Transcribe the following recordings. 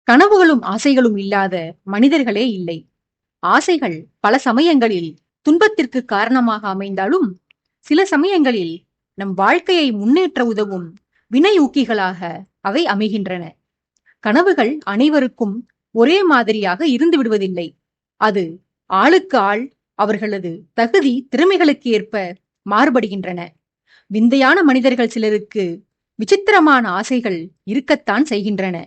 கனவுகளும் ஆசைகளும் இல்லாத மனிதர்களே இல்லை. ஆசைகள் பல சமயங்களில் துன்பத்திற்கு காரணமாக அமைந்தாலும், சில சமயங்களில் நம் வாழ்க்கையை முன்னேற்ற உதவும் வினையூக்கிகளாக அவை அமைகின்றன. கனவுகள் அனைவருக்கும் ஒரே மாதிரியாக இருந்து விடுவதில்லை. அது ஆளுக்கு ஆள் அவர்களது தகுதி திறமைகளுக்கு ஏற்ப மாறுபடுகின்றன. விந்தையான மனிதர்கள் சிலருக்கு விசித்திரமான ஆசைகள் இருக்கத்தான் செய்கின்றன.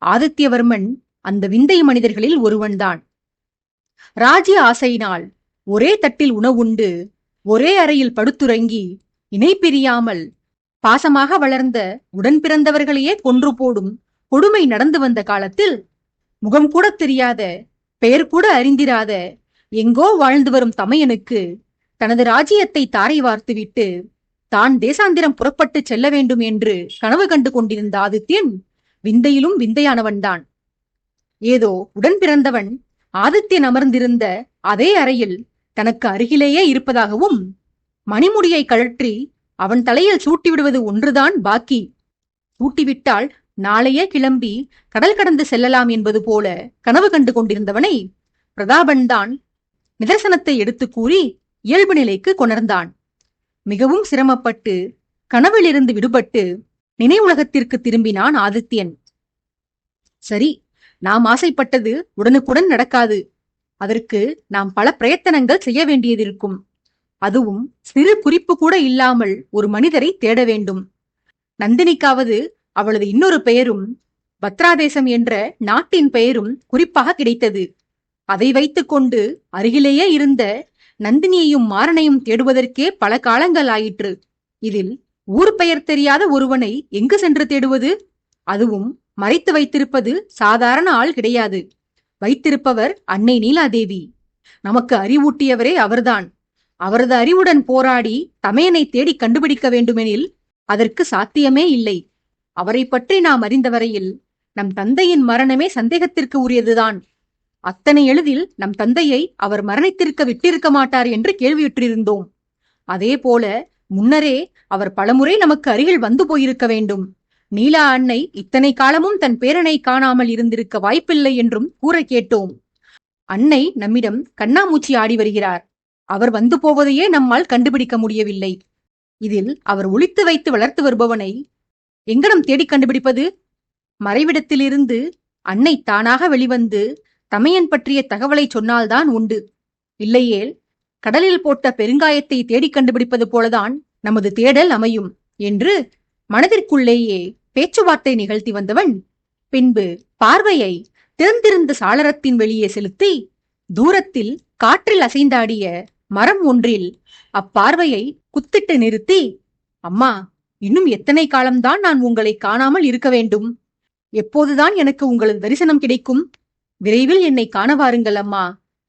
ஆதித்யவர்மன் அந்த விந்தை மனிதர்களில் ஒருவன்தான். ராஜ்ய ஆசையினால் ஒரே தட்டில் உணவுண்டு, ஒரே அறையில் படுத்துறங்கி, இணை பிரியாமல் பாசமாக வளர்ந்த உடன் பிறந்தவர்களையே கொன்று போடும் கொடுமை நடந்து வந்த காலத்தில், முகம் கூட தெரியாத, பெயர் கூட அறிந்திராத எங்கோ வாழ்ந்து வரும் தமையனுக்கு தனது ராஜ்யத்தை தாரை வார்த்துவிட்டு தான் தேசாந்திரம் புறப்பட்டு செல்ல வேண்டும் என்று கனவு கண்டு கொண்டிருந்த ஆதித்யன் விந்தையிலும் விந்தையானவன்தான். ஏதோ உடன் பிறந்தவன் ஆதித்யன் அமர்ந்திருந்த அதே அறையில் தனக்கு அருகிலேயே இருப்பதாகவும், மணிமுடியை கழற்றி அவன் தலையில் சூட்டிவிடுவது ஒன்றுதான் பாக்கி, சூட்டிவிட்டால் நாளையே கிளம்பி கடல் கடந்து செல்லலாம் என்பது போல கனவு கண்டு கொண்டிருந்தவனை பிரதாபன்தான் நிதர்சனத்தை எடுத்து கூறி இயல்பு நிலைக்கு கொணர்ந்தான். மிகவும் சிரமப்பட்டு கனவிலிருந்து விடுபட்டு நினைவுலகத்திற்கு திரும்பினான் ஆதித்யன். சரி, நாம் ஆசைப்பட்டது உடனுக்குடன் நடக்காது. அதற்கு நாம் பல பிரயத்தனங்கள் செய்ய வேண்டியதிருக்கும். அதுவும் சிறு குறிப்பு கூட இல்லாமல் ஒரு மனிதரை தேட வேண்டும். நந்தினிக்காவது அவளது இன்னொரு பெயரும் பத்ராதேசம் என்ற நாட்டின் பெயரும் குறிப்பாக கிடைத்தது. அதை வைத்துக் கொண்டு அருகிலேயே இருந்த நந்தினியையும் மாறனையும் தேடுவதற்கே பல காலங்கள் ஆயிற்று. இதில் ஊர் பெயர் தெரியாத ஒருவனை எங்கு சென்று தேடுவது? அதுவும் மறைத்து வைத்திருப்பது சாதாரண ஆள் கிடையாது. வைத்திருப்பவர் அன்னை நீலாதேவி. நமக்கு அறிவூட்டியவரே அவர்தான். அவரது அறிவுடன் போராடி தமையனை தேடி கண்டுபிடிக்க வேண்டுமெனில் அதற்கு சாத்தியமே இல்லை. அவரை பற்றி நாம் அறிந்தவரையில் நம் தந்தையின் மரணமே சந்தேகத்திற்கு உரியதுதான். அத்தனை எளிதில் நம் தந்தையை அவர் மரணித்திருக்க விட்டிருக்க மாட்டார் என்று கேள்வியுற்றிருந்தோம். அதே போல முன்னரே அவர் பலமுறை நமக்கு அருகில் வந்து போயிருக்க வேண்டும். நீலா அன்னை இத்தனை காலமும் தன் பேரனை காணாமல் இருந்திருக்க வாய்ப்பில்லை என்றும் கூற கேட்டோம். அன்னை நம்மிடம் கண்ணாமூச்சி ஆடி வருகிறார். அவர் வந்து போவதையே நம்மால் கண்டுபிடிக்க முடியவில்லை. இதில் அவர் ஒளித்து வைத்து வளர்த்து வருபவனை எங்கனம் தேடி கண்டுபிடிப்பது? மறைவிடத்திலிருந்து அன்னை தானாக வெளிவந்து தமையன் பற்றிய தகவலை சொன்னால்தான் உண்டு. இல்லையேல் கடலில் போட்ட பெருங்காயத்தை தேடி கண்டுபிடிப்பது போலதான் நமது தேடல் அமையும் என்று மனதிற்குள்ளேயே பேச்சுவார்த்தை நிகழ்த்தி வந்தவன் பின்பு பார்வையை திறந்திருந்த சாளரத்தின் வெளியே செலுத்தி தூரத்தில் காற்றில் அசைந்தாடிய மரம் ஒன்றில் அப்பார்வையை குத்திட்டு நிறுத்தி, அம்மா, இன்னும் எத்தனை காலம்தான் நான் உங்களை காணாமல் இருக்க வேண்டும்? எப்போதுதான் எனக்கு உங்களது தரிசனம் கிடைக்கும்? விரைவில் என்னை காண வாருங்கள் அம்மா.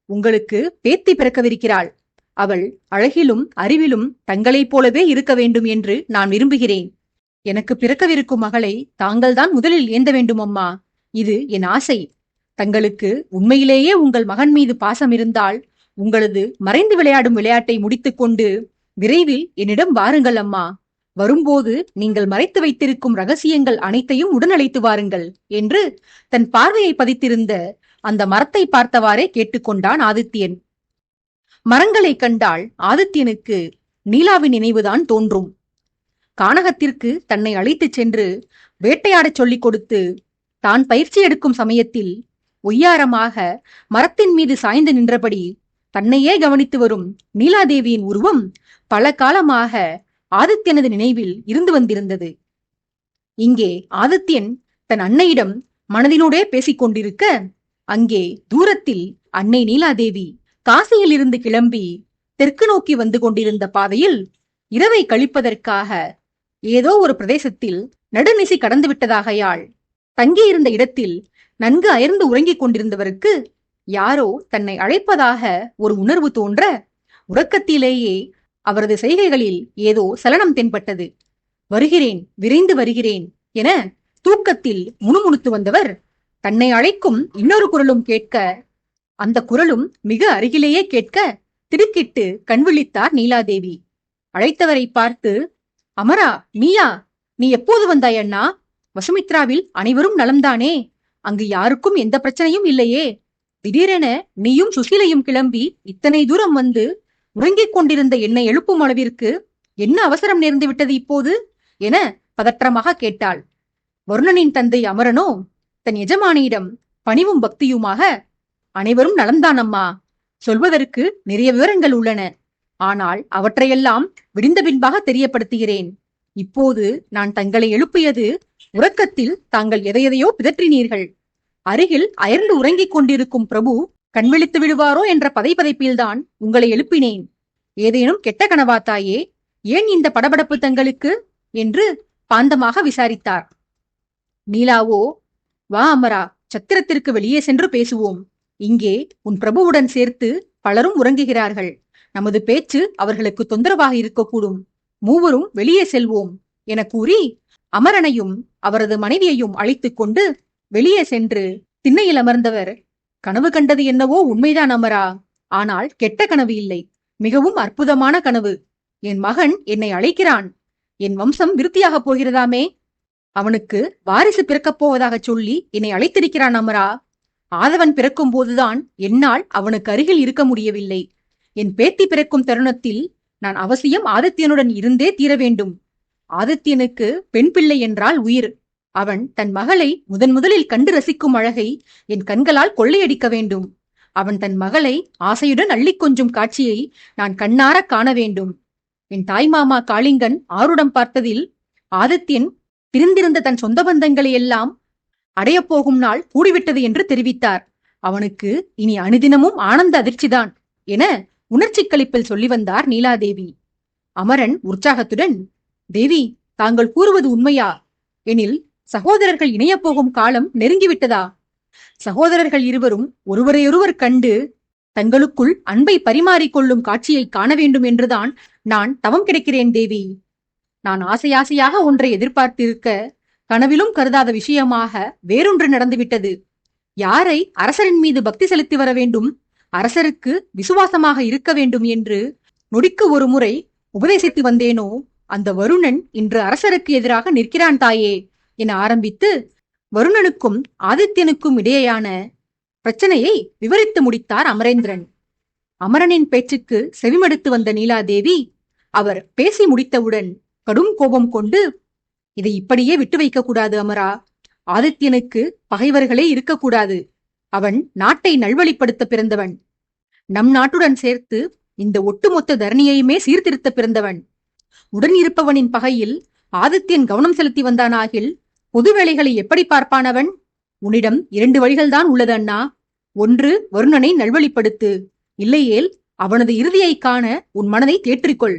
உங்களுக்கு பேத்தி பிறக்கவிருக்கிறாள். அவள் அழகிலும் அறிவிலும் தங்களைப் போலவே இருக்க வேண்டும் என்று நான் விரும்புகிறேன். எனக்கு பிறக்கவிருக்கும் மகளை தாங்கள்தான் முதலில் ஏந்த வேண்டும் அம்மா. இது என் ஆசை. தங்களுக்கு உண்மையிலேயே உங்கள் மகன் மீது பாசம் இருந்தால் உங்களது மறைந்து விளையாடும் விளையாட்டை முடித்துக்கொண்டு விரைவில் என்னிடம் வாருங்கள் அம்மா. வரும்போது நீங்கள் மறைத்து வைத்திருக்கும் ரகசியங்கள் அனைத்தையும் உடனழைத்து வாருங்கள் என்று தன் பார்வையை பதித்திருந்த அந்த மரத்தை பார்த்தவாறே கேட்டுக்கொண்டான் ஆதித்யன். மரங்களை கண்டால் ஆதித்யனுக்கு நீலாவின் நினைவுதான் தோன்றும். கானகத்திற்கு தன்னை அழைத்துச் சென்று வேட்டையாடச் சொல்லிக் கொடுத்து தான் பயிற்சி எடுக்கும் சமயத்தில் ஒய்யாரமாக மரத்தின் மீது சாய்ந்து நின்றபடி தன்னையே கவனித்து வரும் நீலாதேவியின் உருவம் பல காலமாக ஆதித்யனது நினைவில் இருந்து வந்திருந்தது. இங்கே ஆதித்யன் தன் அன்னையிடம் மனதினோடே பேசிக் கொண்டிருக்க, அங்கே தூரத்தில் அன்னை நீலாதேவி காசியில் இருந்து கிளம்பி தெற்கு நோக்கி வந்து கொண்டிருந்த பாதையில் இரவை கழிப்பதற்காக ஏதோ ஒரு பிரதேசத்தில் நடுநிசி கடந்து விட்டதாகையால் தங்கியிருந்த இடத்தில் நன்கு அயர்ந்து உறங்கிக் கொண்டிருந்தவருக்கு யாரோ தன்னை அழைப்பதாக ஒரு உணர்வு தோன்ற, உறக்கத்திலேயே அவரது செய்கைகளில் ஏதோ சலனம் தென்பட்டது. வருகிறேன், விரைந்து வருகிறேன் என தூக்கத்தில் முணுமுணுத்து வந்தவர் தன்னை அழைக்கும் இன்னொரு குரலும் கேட்க, அந்த குரலும் மிக அருகிலேயே கேட்க திடுக்கிட்டு கண்விழித்தார் நீலாதேவி. அழைத்தவரை பார்த்து, அமரா, நீயா? நீ எப்போது வந்தாய் அண்ணா? வசுமித்ராவில் அனைவரும் நலம்தானே? அங்கு யாருக்கும் எந்த பிரச்சனையும் இல்லையே. திடீரென நீயும் சுசீலையும் கிளம்பி இத்தனை தூரம் வந்து உறங்கிக் கொண்டிருந்த என்னை எழுப்பும் அளவிற்கு என்ன அவசரம் நேர்ந்து விட்டது இப்போது என பதற்றமாக கேட்டாள். வருணனின் தந்தை அமரனோ தன் எஜமானியிடம் பணிவும் பக்தியுமாக, அனைவரும் நலம்தான் அம்மா. சொல்வதற்கு நிறைய விவரங்கள் உள்ளன. ஆனால் அவற்றையெல்லாம் விடிந்த பின்பாக தெரியப்படுத்துகிறேன். இப்போது நான் தங்களை எழுப்பியது உறக்கத்தில் தாங்கள் எதையெதையோ பிதற்றினீர்கள். அருகில் அயர்ந்து உறங்கிக் கொண்டிருக்கும் பிரபு கண்விழித்து விடுவாரோ என்ற பதைப்பதைப்பில்தான் உங்களை எழுப்பினேன். ஏதேனும் கெட்ட கனவா தாயே? ஏன் இந்த படபடப்பு தங்களுக்கு என்று பாந்தமாக விசாரித்தார். நீலாவோ, வா அமரா, சத்திரத்திற்கு வெளியே சென்று பேசுவோம். இங்கே உன் பிரபுவுடன் சேர்த்து பலரும் உறங்குகிறார்கள். நமது பேச்சு அவர்களுக்கு தொந்தரவாக இருக்கக்கூடும். மூவரும் வெளியே செல்வோம் என கூறி அமரனையும் அவரது மனைவியையும் அழைத்துக் கொண்டு வெளியே சென்று திண்ணையில் அமர்ந்தவர், கனவு கண்டது என்னவோ உண்மைதான் அமரா. ஆனால் கெட்ட கனவு இல்லை, மிகவும் அற்புதமான கனவு. என் மகன் என்னை அழைக்கிறான். என் வம்சம் விருத்தியாகப் போகிறதாமே. அவனுக்கு வாரிசு பிறக்கப் போவதாக சொல்லி என்னை அழைத்திருக்கிறான் அமரா. ஆதவன் பிறக்கும் போதுதான் என்னால் அவனுக்கு அருகில் இருக்க முடியவில்லை. என் பேத்தி பிறக்கும் தருணத்தில் நான் அவசியம் ஆதித்யனுடன் இருந்தே தீர வேண்டும். ஆதித்யனுக்கு பெண் பிள்ளை என்றால் உயிர். அவன் தன் மகளை முதலில் கண்டு ரசிக்கும் அழகை என் கண்களால் கொள்ளையடிக்க வேண்டும். அவன் தன் மகளை ஆசையுடன் அள்ளிக் கொஞ்சும் காட்சியை நான் கண்ணார காண வேண்டும். என் தாய்மாமா காளிங்கன் ஆருடம் பார்த்ததில் ஆதித்யன் பிரிந்திருந்த தன் சொந்த பந்தங்களை எல்லாம் அடையப் போகும் நாள் கூடிவிட்டது என்று தெரிவித்தார். அவனுக்கு இனி அனுதினமும் ஆனந்த அதிர்ச்சிதான் என உணர்ச்சி களிப்பில் சொல்லி வந்தார் நீலாதேவி. அமரன் உற்சாகத்துடன், தேவி, தாங்கள் கூறுவது உண்மையா? எனில் சகோதரர்கள் இணையப் போகும் காலம் நெருங்கிவிட்டதா? சகோதரர்கள் இருவரும் ஒருவரையொருவர் கண்டு தங்களுக்குள் அன்பை பரிமாறிக்கொள்ளும் காட்சியை காண வேண்டும் என்றுதான் நான் தவம் கிடக்கிறேன் தேவி. நான் ஆசையாக ஒன்றை எதிர்பார்த்திருக்க கனவிலும் கருதாத விஷயமாக வேறொன்று நடந்துவிட்டது. யாரை அரசரின் மீது பக்தி செலுத்தி வர வேண்டும், அரசருக்கு விசுவாசமாக இருக்க வேண்டும் என்று நொடிக்கு ஒரு முறை உபதேசித்து வந்தேனோ, அந்த வருணன் இன்று அரசருக்கு எதிராக நிற்கிறான் தாயே என ஆரம்பித்து வருணனுக்கும் ஆதித்யனுக்கும் இடையேயான பிரச்சனையை விவரித்து முடித்தார் அமரேந்திரன். அமரனின் பேச்சுக்கு செவிமடுத்து வந்த நீலாதேவி அவர் பேசி முடித்தவுடன் கடும் கோபம் கொண்டு, இதை இப்படியே விட்டு வைக்க கூடாது அமரா. ஆதித்யனுக்கு பகைவர்களே இருக்கக்கூடாது. அவன் நாட்டை நல்வழிப்படுத்த பிறந்தவன். நம் நாட்டுடன் சேர்த்து இந்த ஒட்டுமொத்த தரணியையுமே சீர்திருத்த பிறந்தவன். உடன் இருப்பவனின் பகையில் ஆதித்யன் கவனம் செலுத்தி வந்தானாகில் பொது வேலைகளை எப்படி பார்ப்பான் அவன்? உன்னிடம் 2 வழிகள்தான் உள்ளது அண்ணா. ஒன்று, வருணனை நல்வழிப்படுத்து. இல்லையேல் அவனது இறுதியை காண உன் மனதை தேற்றிக்கொள்.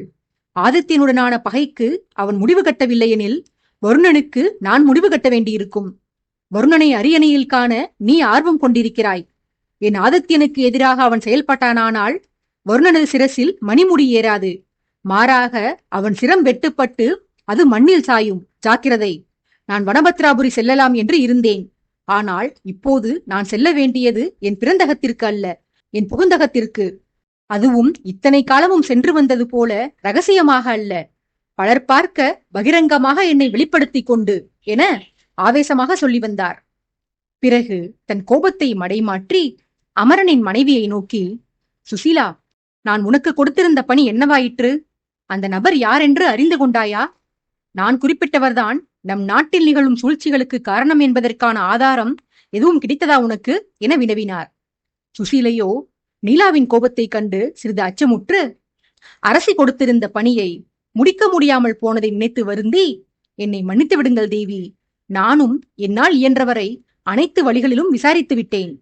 ஆதித்யனுடனான பகைக்கு அவன் முடிவு கட்டவில்லை எனில் வருணனுக்கு நான் முடிவு கட்ட வேண்டியிருக்கும். வருணனை அரியணையில் காண நீ ஆர்வம் கொண்டிருக்கிறாய். என் ஆதித்யனுக்கு எதிராக அவன் செயல்பட்டானால் வருணனது சிரசில் மணிமுடி ஏறாது. மாறாக அவன் சிரம் வெட்டுப்பட்டு அது மண்ணில் சாயும். ஜாக்கிரதை. நான் வனபத்ராபுரி செல்லலாம் என்று இருந்தேன். ஆனால் இப்போது நான் செல்ல வேண்டியது என் பிறந்தகத்திற்கு அல்ல, என் புகுந்தகத்திற்கு. அதுவும் இத்தனை காலமும் சென்று வந்தது போல ரகசியமாக அல்ல, பலர் பார்க்க பகிரங்கமாக என்னை வெளிப்படுத்தி கொண்டு என ஆவேசமாக சொல்லி வந்தார். பிறகு தன் கோபத்தை மடைமாற்றி அமரனின் மனைவியை நோக்கி, சுசீலா, நான் உனக்கு கொடுத்திருந்த பணி என்னவாயிற்று? அந்த நபர் யார் என்று அறிந்து கொண்டாயா? நான் குறிப்பிட்டவர்தான் நம் நாட்டில் நிகழும் சூழ்ச்சிகளுக்கு காரணம் என்பதற்கான ஆதாரம் எதுவும் கிடைத்ததா உனக்கு என வினவினார். சுசீலையோ நீலாவின் கோபத்தை கண்டு சிறிது அச்சமுற்று, அரசி கொடுத்திருந்த பணியை முடிக்க முடியாமல் போனதை நினைத்து வருந்தி, என்னை மன்னித்து விடுங்கள் தேவி. நானும் என்னால் இயன்றவரை அனைத்து வழிகளிலும் விசாரித்து விட்டேன்.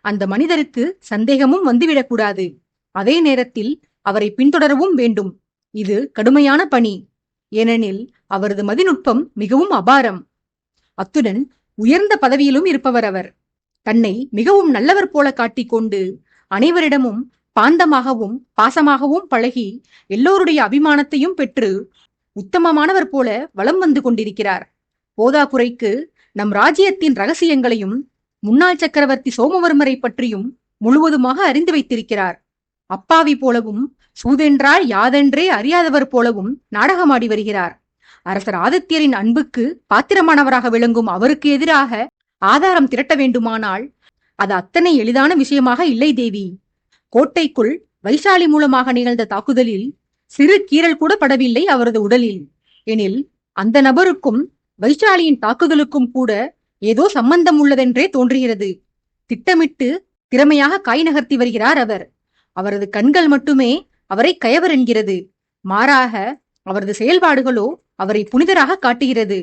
அந்த மனிதருக்கு சந்தேகமும் வந்துவிடக்கூடாது. அதே நேரத்தில் அவரை பின்தொடரவும் வேண்டும். இது கடுமையான பணி. ஏனெனில் அவரது மதிநுட்பம் மிகவும் அபாரம். அத்துடன் உயர்ந்த பதவியிலும் இருப்பவர் அவர். தன்னை மிகவும் நல்லவர் போல காட்டிக்கொண்டு அனைவரிடமும் பாந்தமாகவும் பாசமாகவும் பழகி எல்லோருடைய அபிமானத்தையும் பெற்று உத்தமமானவர் போல வலம் வந்து கொண்டிருக்கிறார். போதாக்குறைக்கு நம் ராஜ்யத்தின் ரகசியங்களையும் முன்னாள் சக்கரவர்த்தி சோமவர்மரை பற்றியும் முழுவதுமாக அறிந்து வைத்திருக்கிறார். அப்பாவி போலவும் சூதென்றால் யாதென்றே அறியாதவர் போலவும் நாடகமாடி வருகிறார். அரசர் ஆதித்யரின் அன்புக்கு பாத்திரமானவராக விளங்கும் அவருக்கு எதிராக ஆதாரம் திரட்ட வேண்டுமானால் அது அத்தனை எளிதான விஷயமாக இல்லை தேவி. கோட்டைக்குள் வைசாலி மூலமாக நிகழ்ந்த தாக்குதலில் சிறு கீறல் கூட படவில்லை அவரது உடலில். எனில் அந்த நபருக்கும் வைசாலியின் தாக்குதலுக்கும் கூட ஏதோ சம்பந்தம் உள்ளதென்றே தோன்றுகிறது. திட்டமிட்டு திறமையாக காய் நகர்த்தி வருகிறார் அவர். அவரது கண்கள் மட்டுமே அவரை கயவர் என்கிறது. மாறாக அவரது செயல்பாடுகளோ அவரை புனிதராக காட்டுகிறது.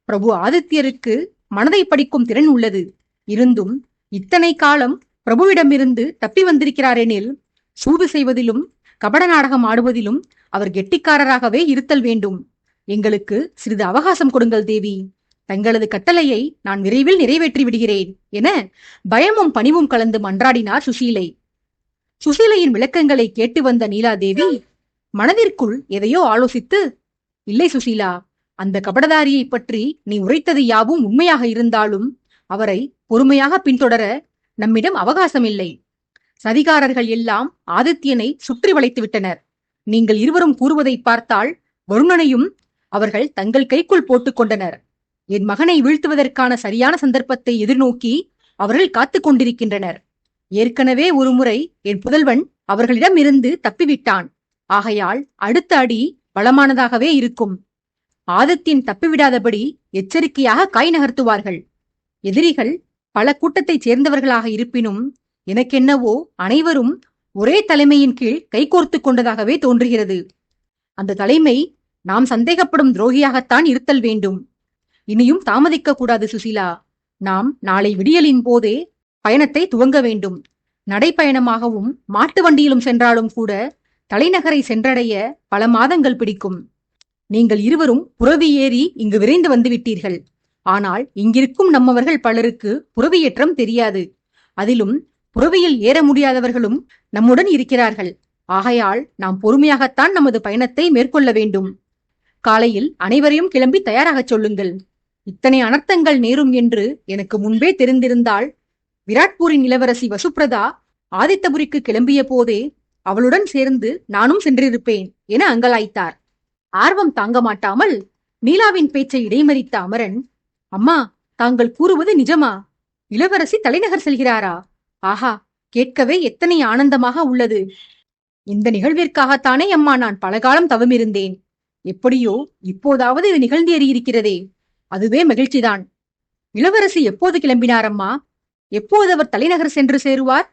பிரபு ஆதித்யருக்கு மனதை படிக்கும் திறன் உள்ளது. இருந்தும் இத்தனை காலம் பிரபுவிடமிருந்து தப்பி வந்திருக்கிறார் எனில் சூது செய்வதிலும் கபட நாடகம் ஆடுவதிலும் அவர் கெட்டிக்காரராகவே இருத்தல் வேண்டும். எங்களுக்கு சிறிது அவகாசம் கொடுங்கள் தேவி. தங்களது கட்டளையை நான் விரைவில் நிறைவேற்றி விடுகிறேன் என பயமும் பணிவும் கலந்து மன்றாடினார் சுசீலை. சுசீலையின் விளக்கங்களை கேட்டு வந்த நீலாதேவி மனதிற்குள் எதையோ ஆலோசித்து, இல்லை சுசீலா, அந்த கபடதாரியை பற்றி நீ உரைத்தது யாவும் உண்மையாக இருந்தாலும் அவரை பொறுமையாக பின்தொடர நம்மிடம் அவகாசம் இல்லை. சதிகாரர்கள் எல்லாம் ஆதித்யனை சுற்றி வளைத்து விட்டனர். நீங்கள் இருவரும் கூறுவதை பார்த்தால் வருணனையும் அவர்கள் தங்கள் கைக்குள் போட்டுக் கொண்டனர். என் மகனை வீழ்த்துவதற்கான சரியான சந்தர்ப்பத்தை எதிர்நோக்கி அவர்கள் காத்துக் கொண்டிருக்கின்றனர். ஏற்கனவே ஒருமுறை என் புதல்வன் அவர்களிடம் இருந்து தப்பிவிட்டான். ஆகையால் அடுத்த அடி பலமானதாகவே இருக்கும். ஆதித்யன் தப்பிவிடாதபடி எச்சரிக்கையாக காய் நகர்த்துவார்கள். எதிரிகள் பல கூட்டத்தைச் சேர்ந்தவர்களாக இருப்பினும் எனக்கென்னவோ அனைவரும் ஒரே தலைமையின் கீழ் கைகோர்த்து கொண்டதாகவே தோன்றுகிறது. அந்த தலைமை நாம் சந்தேகப்படும் துரோகியாகத்தான் இருத்தல் வேண்டும். இனியும் தாமதிக்க கூடாது சுசீலா. நாம் நாளை விடியலின் போதே பயணத்தை துவங்க வேண்டும். நடைப்பயணமாகவும் மாட்டு வண்டியிலும் சென்றாலும் கூட தலைநகரை சென்றடைய பல மாதங்கள் பிடிக்கும். நீங்கள் இருவரும் புரவி ஏறி இங்கு விரைந்து வந்துவிட்டீர்கள். ஆனால் இங்கிருக்கும் நம்மவர்கள் பலருக்கு புரவியேற்றம் தெரியாது. அதிலும் புரவியில் ஏற முடியாதவர்களும் நம்முடன் இருக்கிறார்கள். ஆகையால் நாம் பொறுமையாகத்தான் நமது பயணத்தை மேற்கொள்ள வேண்டும். காலையில் அனைவரையும் கிளம்பி தயாராகச் சொல்லுங்கள். இத்தனை அனர்த்தங்கள் நேரும் என்று எனக்கு முன்பே தெரிந்திருந்தால் விராட்பூரின் இளவரசி வசுப்ரதா ஆதித்தபுரிக்கு கிளம்பிய போதே அவளுடன் சேர்ந்து நானும் சென்றிருப்பேன் என அங்கலாய்த்தார். ஆர்வம் தாங்க மாட்டாமல் நீலாவின் பேச்சை இடைமறித்த அமரன், அம்மா, தாங்கள் கூறுவது நிஜமா? இளவரசி தலைநகர் செல்கிறாரா? ஆஹா, கேட்கவே எத்தனை ஆனந்தமாக உள்ளது. இந்த நிகழ்விற்காகத்தானே அம்மா நான் பலகாலம் தவமிருந்தேன். எப்படியோ இப்போதாவது இது நிகழ்ந்தேறியிருக்கிறதே, அதுவே மகிழ்ச்சிதான். இளவரசி எப்போது கிளம்பினாரம்மா? எப்போது அவர் தலைநகர் சென்று சேருவார்?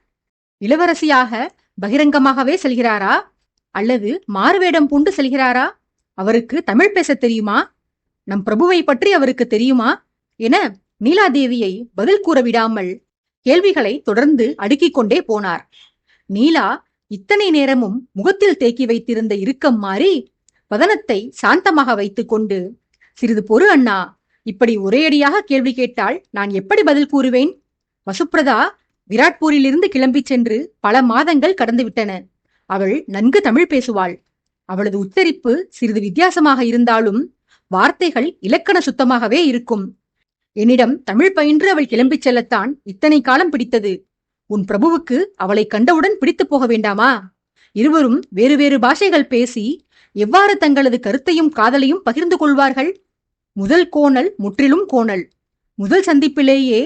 இளவரசியாக பகிரங்கமாகவே செல்கிறாரா அல்லது மாறுவேடம் பூண்டு செல்கிறாரா? அவருக்கு தமிழ் பேச தெரியுமா? நம் பிரபுவை பற்றி அவருக்கு தெரியுமா என நீலாதேவியை பதில் கூற விடாமல் கேள்விகளை தொடர்ந்து அடுக்கிக் கொண்டே போனார். நீலா இத்தனை நேரமும் முகத்தில் தேக்கி வைத்திருந்த இறுக்கம் மாறி வதனத்தை சாந்தமாக வைத்துக் கொண்டு, சிறிது பொறு அண்ணா, இப்படி ஒரேயடியாக கேள்வி கேட்டால் நான் எப்படி பதில் கூறுவேன்? வசுப்ரதா விராட்பூரிலிருந்து கிளம்பி சென்று பல மாதங்கள் கடந்துவிட்டன. அவள் நன்கு தமிழ் பேசுவாள். அவளது உச்சரிப்பு சிறிது வித்தியாசமாக இருந்தாலும் வார்த்தைகள் இலக்கண சுத்தமாகவே இருக்கும். என்னிடம் தமிழ் பயின்று அவள் கிளம்பிச் செல்லத்தான் இத்தனை காலம் பிடித்தது. உன் பிரபுவுக்கு அவளை கண்டவுடன் பிடித்து போக வேண்டாமா? இருவரும் வேறு வேறு பாஷைகள் பேசி எவ்வாறு தங்களது கருத்தையும் காதலையும் பகிர்ந்து கொள்வார்கள்? முதல் கோணல் முற்றிலும் கோணல். முதல் சந்திப்பிலேயே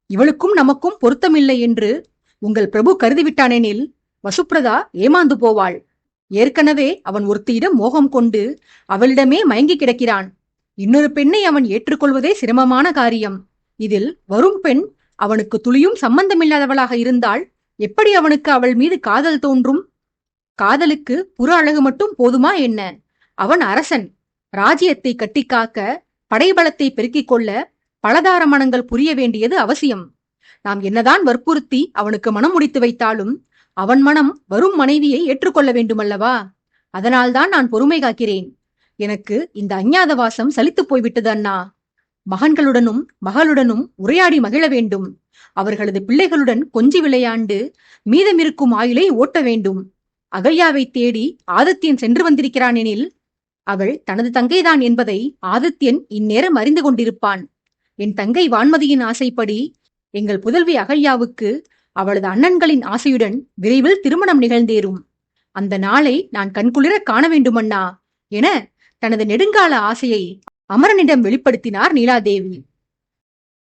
இவளுக்கும் நமக்கும் பொருத்தமில்லை என்று உங்கள் பிரபு கருதிவிட்டானெனில் வசுப்ரதா ஏமாந்து போவாள். ஏற்கனவே அவன் ஒருத்தியிடம் மோகம் கொண்டு அவளிடமே மயங்கி கிடக்கிறான். இன்னொரு பெண்ணை அவன் ஏற்றுக்கொள்வதே சிரமமான காரியம். இதில் வரும் பெண் அவனுக்கு துளியும் சம்பந்தமில்லாதவளாக இருந்தால் எப்படி அவனுக்கு அவள் மீது காதல் தோன்றும்? காதலுக்கு புற அழகு மட்டும் போதுமா என்ன? அவன் அரசன். ராஜ்யத்தை கட்டிக்காக்க, படைபலத்தை பெருக்கிக் கொள்ள பலதார மனங்கள் புரிய வேண்டியது அவசியம். நாம் என்னதான் வற்புறுத்தி அவனுக்கு மனம் முடித்து வைத்தாலும் அவன் மனம் வரும் மனைவியை ஏற்றுக்கொள்ள வேண்டுமல்லவா? அதனால்தான் நான் பொறுமை காக்கிறேன். எனக்கு இந்த அஞ்ஞாத வாசம் சலித்து போய்விட்டது அண்ணா. மகன்களுடனும் மகளுடனும் உரையாடி மகிழ வேண்டும். அவர்களது பிள்ளைகளுடன் கொஞ்சி விளையாண்டு மீதமிருக்கும் ஆயுளை ஓட்ட வேண்டும். அகல்யாவை தேடி ஆதித்யன் சென்று வந்திருக்கிறான் எனில் அவள் தனது தங்கைதான் என்பதை ஆதித்யன் இந்நேரம் அறிந்து கொண்டிருப்பான். என் தங்கை வான்மதியின் ஆசைப்படி எங்கள் புதல்வி அகல்யாவுக்கு அவளது அண்ணன்களின் ஆசையுடன் விரைவில் திருமணம் நிகழ்ந்தேறும். அந்த நாளை நான் கண்குளிர காண வேண்டுமண்ணா என தனது நெடுங்கால ஆசையை அமரனிடம் வெளிப்படுத்தினார் நீலாதேவி.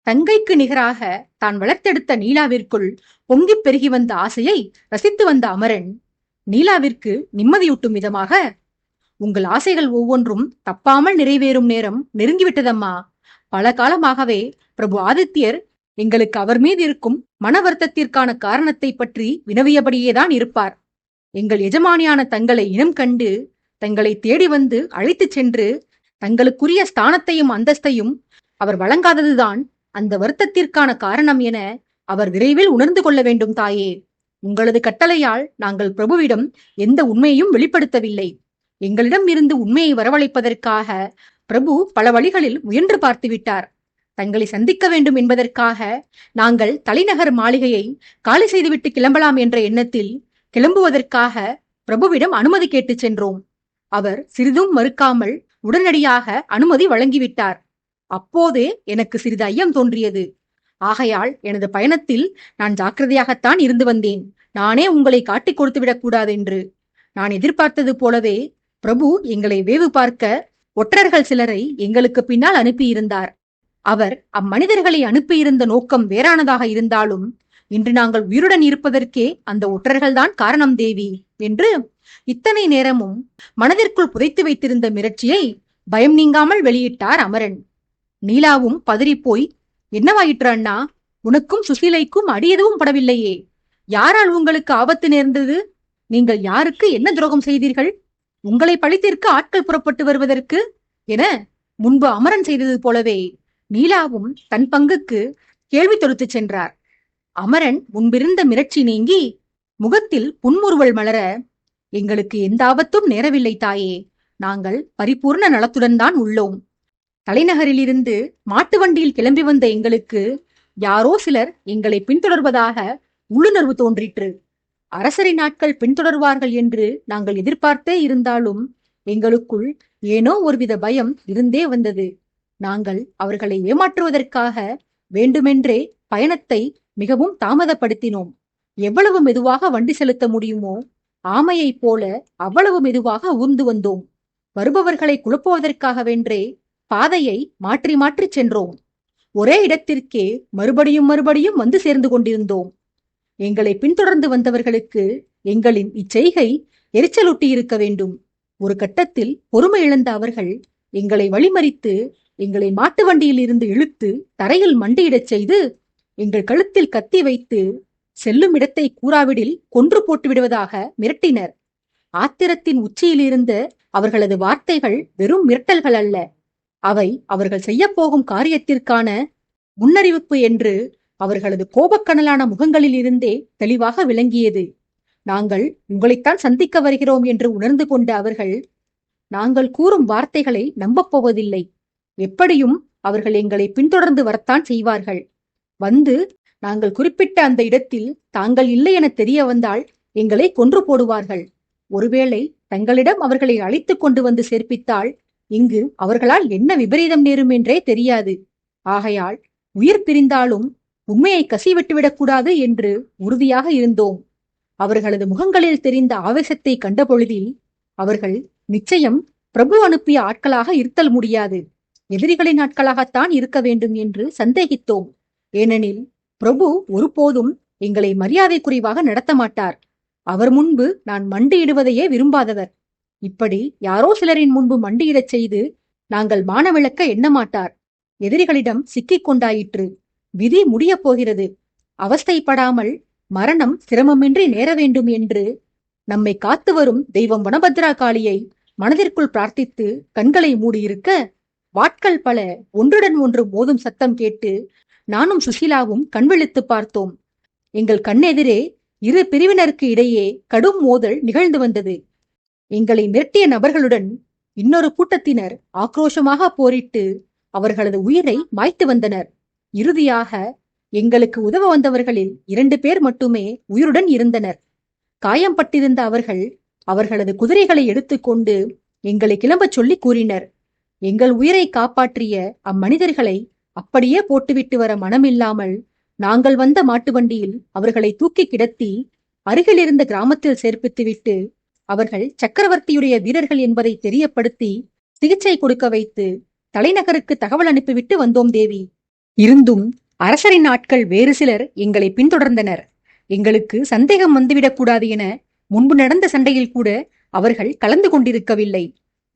தங்கைக்கு நிகராக தான் வளர்த்தெடுத்த நீலாவிற்குள் பொங்கிப் பெருகி வந்த ஆசையை ரசித்து வந்த அமரன் நீலாவிற்கு நிம்மதியூட்டும் விதமாக, உங்கள் ஆசைகள் ஒவ்வொன்றும் தப்பாமல் நிறைவேறும் நேரம் நெருங்கிவிட்டதம்மா. பல காலமாகவே பிரபு ஆதித்யர் எங்களுக்கு அவர் மீது இருக்கும் மன வருத்தத்திற்கான காரணத்தை பற்றி வினவியபடியேதான் இருப்பார். எங்கள் எஜமானியான தங்களை இனம் கண்டு தங்களை தேடி வந்து அழைத்துச் சென்று தங்களுக்குரிய ஸ்தானத்தையும் அந்தஸ்தையும் அவர் வழங்காததுதான் அந்த வருத்தத்திற்கான காரணம் என அவர் விரைவில் உணர்ந்து கொள்ள வேண்டும் தாயே. உங்களது கட்டளையால் நாங்கள் பிரபுவிடம் எந்த உண்மையையும் வெளிப்படுத்தவில்லை. எங்களிடம் இருந்து உண்மையை வரவழைப்பதற்காக பிரபு பல வழிகளில் முயன்று பார்த்து விட்டார். தங்களை சந்திக்க வேண்டும் என்பதற்காக நாங்கள் தலைநகர் மாளிகையை காலி செய்துவிட்டு கிளம்பலாம் என்ற எண்ணத்தில் கிளம்புவதற்காக பிரபுவிடம் அனுமதி கேட்டு சென்றோம். அவர் சிறிதும் மறுக்காமல் உடனடியாக அனுமதி வழங்கிவிட்டார். அப்போதே எனக்கு சிறிது ஐயம் தோன்றியது. ஆகையால் எனது பயணத்தில் நான் ஜாக்கிரதையாகத்தான் இருந்து வந்தேன். நானே உங்களை காட்டிக் கொடுத்து விடக்கூடாதென்று. நான் எதிர்பார்த்தது போலவே பிரபு எங்களை வேவு பார்க்க ஒற்றர்கள் சிலரை எங்களுக்கு பின்னால் அனுப்பியிருந்தார். அவர் அம்மனிதர்களை அனுப்பியிருந்த நோக்கம் வேறானதாக இருந்தாலும் இன்று நாங்கள் உயிருடன் இருப்பதற்கே அந்த ஒற்றர்கள்தான் காரணம் தேவி என்று இத்தனை நேரமும் மனதிற்குள் புதைத்து வைத்திருந்த மிரட்சியை பயம் நீங்காமல் வெளியிட்டார் அமரன். நீலாவும் பதறிப்போய், என்னவாயிற்று அண்ணா? உனக்கும் சுசீலைக்கும் அடி எதுவும் படவில்லையே? யாரால் உங்களுக்கு ஆபத்து நேர்ந்தது? நீங்கள் யாருக்கு என்ன துரோகம் செய்தீர்கள்? உங்களை பழித்திருக்க ஆட்கள் புறப்பட்டு வருவதற்கு என முன்பு அமரன் செய்தது போலவே நீலாவும் தன் பங்குக்கு கேள்வி தொடுத்துச் சென்றார். அமரன் முன்பிருந்த மிரட்சி நீங்கி முகத்தில் புன்முறுவல் மலர, எங்களுக்கு எந்த ஆபத்தும் நேரவில்லை தாயே. நாங்கள் பரிபூர்ண நலத்துடன் தான் உள்ளோம். தலைநகரிலிருந்து மாட்டு வண்டியில் கிளம்பி வந்த எங்களுக்கு யாரோ சிலர் எங்களை பின்தொடர்வதாக உள்ளுணர்வு தோன்றிற்று. அரசரின் ஆட்கள் பின்தொடர்வார்கள் என்று நாங்கள் எதிர்பார்த்தே இருந்தாலும் எங்களுக்குள் ஏனோ ஒருவித பயம் இருந்தே வந்தது. நாங்கள் அவர்களை ஏமாற்றுவதற்காக வேண்டுமென்றே பயணத்தை மிகவும் தாமதப்படுத்தினோம். எவ்வளவு மெதுவாக வண்டி செலுத்த முடியுமோ ஆமையைப் போல அவ்வளவு மெதுவாக ஊர்ந்து வந்தோம். வருபவர்களை குழப்புவதற்காகவென்றே பாதையை மாற்றி மாற்றி சென்றோம். ஒரே இடத்திற்கே மறுபடியும் மறுபடியும் வந்து சேர்ந்து கொண்டிருந்தோம். எங்களை பின்தொடர்ந்து வந்தவர்களுக்கு எங்களின் இச்செய்கை எரிச்சலூட்டி இருக்க வேண்டும். ஒரு கட்டத்தில் பொறுமை இழந்த அவர்கள் எங்களை வழிமறித்து எங்களை மாட்டு வண்டியில் இருந்து இழுத்து தரையில் மண்டியிடச் செய்து எங்கள் கழுத்தில் கத்தி வைத்து செல்லும் இடத்தை கூறாவிடில் கொன்று போட்டு விடுவதாக மிரட்டினர். ஆத்திரத்தின் உச்சியில் இருந்த அவர்களது வார்த்தைகள் வெறும் மிரட்டல்கள் அல்ல. அவை அவர்கள் செய்யப்போகும் காரியத்திற்கான முன்னறிவிப்பு என்று அவர்களது கோபக்கனலான முகங்களில் இருந்தே தெளிவாக விளங்கியது. நாங்கள் உங்களைத்தான் சந்திக்க வருகிறோம் என்று உணர்ந்து கொண்ட அவர்கள் நாங்கள் கூறும் வார்த்தைகளை நம்பப் போவதில்லை. எப்படியும் அவர்கள் எங்களை பின்தொடர்ந்து வரத்தான் செய்வார்கள். வந்து நாங்கள் குறிப்பிட்ட அந்த இடத்தில் தாங்கள் இல்லை என தெரிய வந்தால் எங்களை கொன்று போடுவார்கள். ஒருவேளை தங்களிடம் அவர்களை அழைத்து கொண்டு வந்து சேர்ப்பித்தால் இங்கு அவர்களால் என்ன விபரீதம் நேரும் என்றே தெரியாது. ஆகையால் உயிர் பிரிந்தாலும் உண்மையை கசிவிட்டுவிடக்கூடாது என்று உறுதியாக இருந்தோம். அவர்களது முகங்களில் தெரிந்த ஆவேசத்தை கண்ட பொழுதில் அவர்கள் நிச்சயம் பிரபு அனுப்பிய ஆட்களாக இருத்தல் முடியாது, எதிரிகளின் ஆட்களாகத்தான் இருக்க வேண்டும் என்று சந்தேகித்தோம். ஏனெனில் பிரபு ஒருபோதும் எங்களை மரியாதை குறைவாக நடத்த மாட்டார். அவர் முன்பு நான் மண்டியிடுவதையே விரும்பாதவர். இப்படி யாரோ சிலரின் முன்பு மண்டியிடச் செய்து நாங்கள் மானவிளக்க எண்ண மாட்டார். எதிரிகளிடம் சிக்கிக் கொண்டாயிற்று. விதி முடியப் போகிறது. அவஸ்தைப்படாமல் மரணம் சிரமமின்றி நேர வேண்டும் என்று நம்மை காத்து வரும் தெய்வம் வனபத்ரா காளியை மனதிற்குள் பிரார்த்தித்து கண்களை மூடியிருக்க வாட்கள் பல ஒன்றுடன் ஒன்று மோதும் சத்தம் கேட்டு நானும் சுஷீலாவும் கண்விழித்து பார்த்தோம். எங்கள் கண்ணெதிரே இரு பிரிவினருக்கு இடையே கடும் மோதல் நிகழ்ந்து வந்தது. எங்களை மிரட்டிய நபர்களுடன் இன்னொரு கூட்டத்தினர் ஆக்ரோஷமாக போரிட்டு அவர்களது உயிரை மாய்த்து வந்தனர். இறுதியாக எங்களுக்கு உதவ வந்தவர்களில் 2 பேர் மட்டுமே உயிருடன் இருந்தனர். காயம்பட்டிருந்த அவர்கள் அவர்களது குதிரைகளை எடுத்துக்கொண்டு எங்களை கிளம்பச் சொல்லி கூறினர். எங்கள் உயிரை காப்பாற்றிய அம்மனிதர்களை அப்படியே போட்டுவிட்டு வர மனமில்லாமல் நாங்கள் வந்த மாட்டு வண்டியில் அவர்களை தூக்கி கிடத்தி அருகில் இருந்த கிராமத்தில் சேர்ப்பித்துவிட்டு அவர்கள் சக்கரவர்த்தியுடைய வீரர்கள் என்பதை தெரியப்படுத்தி சிகிச்சை கொடுக்க வைத்து தலைநகருக்கு தகவல் அனுப்பிவிட்டு வந்தோம் தேவி. இருந்தும் அரசரின் ஆட்கள் வேறு சிலர் எங்களை பின்தொடர்ந்தனர். எங்களுக்கு சந்தேகம் வந்துவிடக்கூடாது என முன்பு நடந்த சண்டையில் கூட அவர்கள் கலந்து கொண்டிருக்கவில்லை.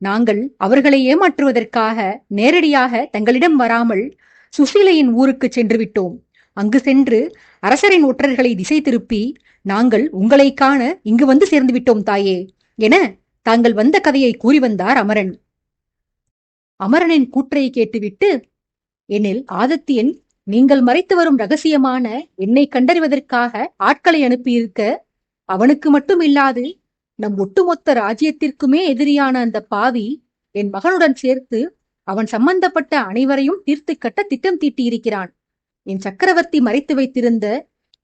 நாங்கள் அவர்களை ஏமாற்றுவதற்காக நேரடியாக தங்களிடம் வராமல் சுசீலையின் ஊருக்கு சென்று விட்டோம். அங்கு சென்று அரசரின் ஒற்றர்களை திசை திருப்பி நாங்கள் உங்களை காண இங்கு வந்து சேர்ந்து விட்டோம் தாயே என தாங்கள் வந்த கதையை கூறி வந்தார் அமரன். அமரனின் கூற்றை கேட்டுவிட்டு, எனில் ஆதித்யன் நீங்கள் மறைத்து வரும் ரகசியமான என்னை கண்டறிவதற்காக ஆட்களை அனுப்பியிருக்க, அவனுக்கு மட்டும் இல்லாது நம் ஒட்டுமொத்த ராஜ்யத்திற்குமே எதிரியான அந்த பாவி என் மகனுடன் சேர்த்து அவன் சம்பந்தப்பட்ட அனைவரையும் தீர்த்து கட்ட திட்டம் தீட்டியிருக்கிறான். என் சக்கரவர்த்தி மறைத்து வைத்திருந்த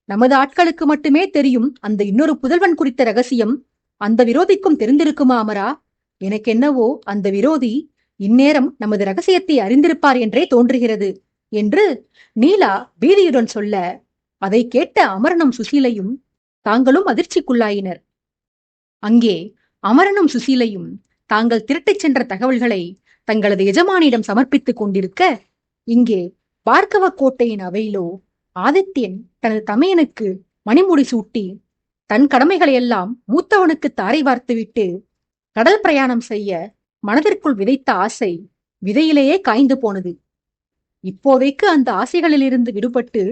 நமது ஆட்களுக்கு மட்டுமே தெரியும் அந்த இன்னொரு புதல்வன் குறித்த ரகசியம் அந்த விரோதிக்கும் தெரிந்திருக்குமா அமரா? எனக்கென்னவோ அந்த விரோதி இந்நேரம் நமது ரகசியத்தை அறிந்திருப்பார் என்றே தோன்றுகிறது என்று நீலா பீதியுடன் சொல்ல, அதை கேட்ட அமரனும் சுசீலையும் தாங்களும் அதிர்ச்சிக்குள்ளாயினர். அங்கே அமரனும் சுசீலையும் தாங்கள் திரட்டிச் சென்ற தகவல்களை தங்களது எஜமானியிடம் சமர்ப்பித்துக் கொண்டிருக்க, இங்கே பார்க்கவ கோட்டையின் அவையிலோ ஆதித்யன் தனது தமையனுக்கு மணிமுடி சூட்டி தன் கடமைகளை எல்லாம் மூத்தவனுக்கு தாரை வார்த்துவிட்டு கடல் பிரயாணம் செய்ய மனதிற்குள் விதைத்த ஆசை விதையிலேயே காய்ந்து போனது. இப்போதைக்கு அந்த ஆசைகளிலிருந்து விடுபட்டு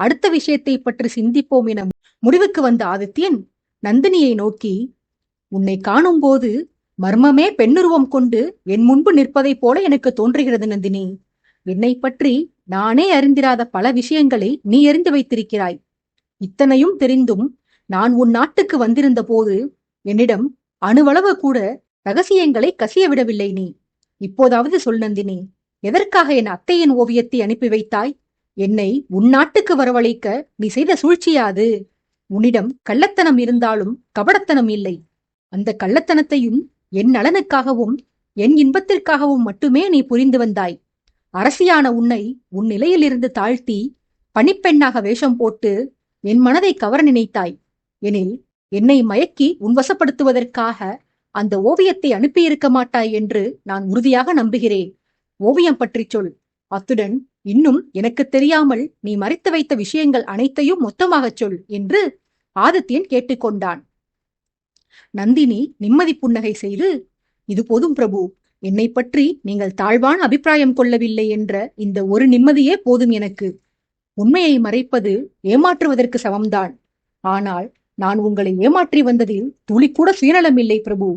அடுத்த விஷயத்தை பற்றி சிந்திப்போம் என முடிவுக்கு வந்த ஆதித்யன் நந்தினியை நோக்கி, உன்னை காணும் போது மர்மமே பெண்ணுருவம் கொண்டு என் முன்பு நிற்பதைப் போல எனக்கு தோன்றுகிறது நந்தினி. என்னை பற்றி நானே அறிந்திராத பல விஷயங்களை நீ அறிந்து வைத்திருக்கிறாய். இத்தனையும் தெரிந்தும் நான் உன் நாட்டுக்கு வந்திருந்த போது என்னிடம் அணுவளவு கூட ரகசியங்களை கசிய விடவில்லை நீ. இப்போதாவது சொல் நந்தினி, எதற்காக என் அத்தையின் ஓவியத்தை அனுப்பி வைத்தாய்? என்னை உன் நாட்டுக்கு வரவழைக்க நீ செய்த சூழ்ச்சியாது. உன்னிடம் கள்ளத்தனம் இருந்தாலும் கபடத்தனம் இல்லை. அந்த கள்ளத்தனத்தையும் என் நலனுக்காகவும் என் இன்பத்திற்காகவும் மட்டுமே நீ புரிந்து வந்தாய். அரசியான உன்னை உன் நிலையிலிருந்து தாழ்த்தி பணிப்பெண்ணாக வேஷம் போட்டு என் மனதை கவர நினைத்தாய். எனில் என்னை மயக்கி உன்வசப்படுத்துவதற்காக அந்த ஓவியத்தை அனுப்பியிருக்க மாட்டாய் என்று நான் உறுதியாக நம்புகிறேன். ஓவியம் பற்றி சொல். அத்துடன் இன்னும் எனக்கு தெரியாமல் நீ மறைத்து வைத்த விஷயங்கள் அனைத்தையும் மொத்தமாகச் சொல் என்று ஆதித்யன் கேட்டுக்கொண்டான். நந்தினி நிம்மதி புன்னகை செய்து, இது போதும் பிரபு. என்னை பற்றி நீங்கள் தாழ்வான அபிப்பிராயம் கொள்ளவில்லை என்ற இந்த ஒரு நிம்மதியே போதும் எனக்கு. உண்மையை மறைப்பது ஏமாற்றுவதற்கு சமம்தான். ஆனால் நான் உங்களை ஏமாற்றி வந்ததில் துளி கூட சுயநலமில்லை பிரபு.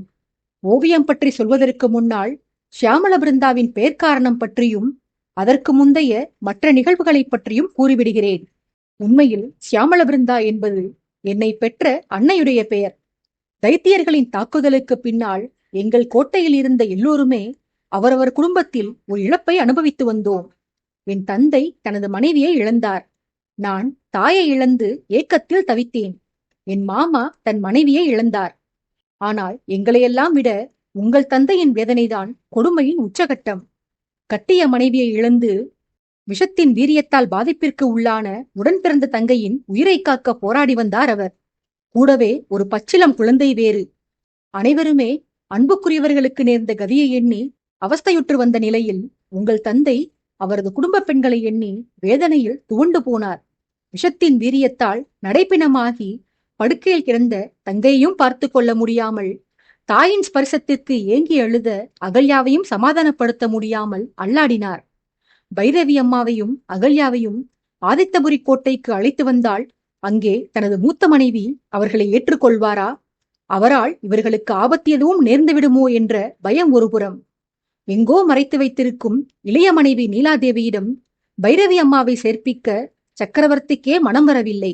ஓவியம் பற்றி சொல்வதற்கு முன்னால் ஷியாமள பிருந்தாவின் பேர்க்காரணம் பற்றியும் அதற்கு முந்தைய மற்ற நிகழ்வுகளை பற்றியும் கூறிவிடுகிறேன். உண்மையில் ஷியாமள பிருந்தா என்பது என்னை பெற்ற அன்னையுடைய பெயர். தைத்தியர்களின் தாக்குதலுக்கு பின்னால் எங்கள் கோட்டையில் இருந்த எல்லோருமே அவரவர் குடும்பத்தில் ஒரு இழப்பை அனுபவித்து வந்தோம். என் தந்தை தனது மனைவியை இழந்தார். நான் தாயை இழந்து ஏக்கத்தில் தவித்தேன். என் மாமா தன் மனைவியை இழந்தார். ஆனால் எங்களையெல்லாம் விட உங்கள் தந்தையின் வேதனைதான் கொடுமையின் உச்சகட்டம். கட்டிய மனைவியை இழந்து விஷத்தின் வீரியத்தால் பாதிப்பிற்கு உள்ளான உடன் பிறந்த தங்கையின் உயிரை காக்க போராடி வந்தார் அவர். கூடவே ஒரு பச்சிளம் குழந்தை வேறு. அனைவருமே அன்புக்குரியவர்களுக்கு நேர்ந்த கதியை எண்ணி அவஸ்தையுற்று வந்த நிலையில் உங்கள் தந்தை அவரது குடும்ப பெண்களை எண்ணி வேதனையில் துவண்டு போனார். விஷத்தின் வீரியத்தால் நடைப்பிணமாகி படுக்கையில் கிடந்த தங்கையையும் பார்த்து கொள்ள முடியாமல், தாயின் ஸ்பரிசத்திற்கு ஏங்கி அழுத அகல்யாவையும் சமாதானப்படுத்த முடியாமல் அல்லாடினார். பைரவி அம்மாவையும் அகல்யாவையும் ஆதித்தபுரி கோட்டைக்கு அழைத்து வந்தால் அங்கே தனது மூத்த மனைவி அவர்களை ஏற்றுக்கொள்வாரா? அவரால் இவர்களுக்கு ஆபத்து எதுவும் நேர்ந்து விடுமோ என்ற பயம் ஒருபுறம். எங்கோ மறைத்து வைத்திருக்கும் இளைய மனைவி நீலாதேவியிடம் பைரவி அம்மாவை சேர்ப்பிக்க சக்கரவர்த்திக்கே மனம் வரவில்லை.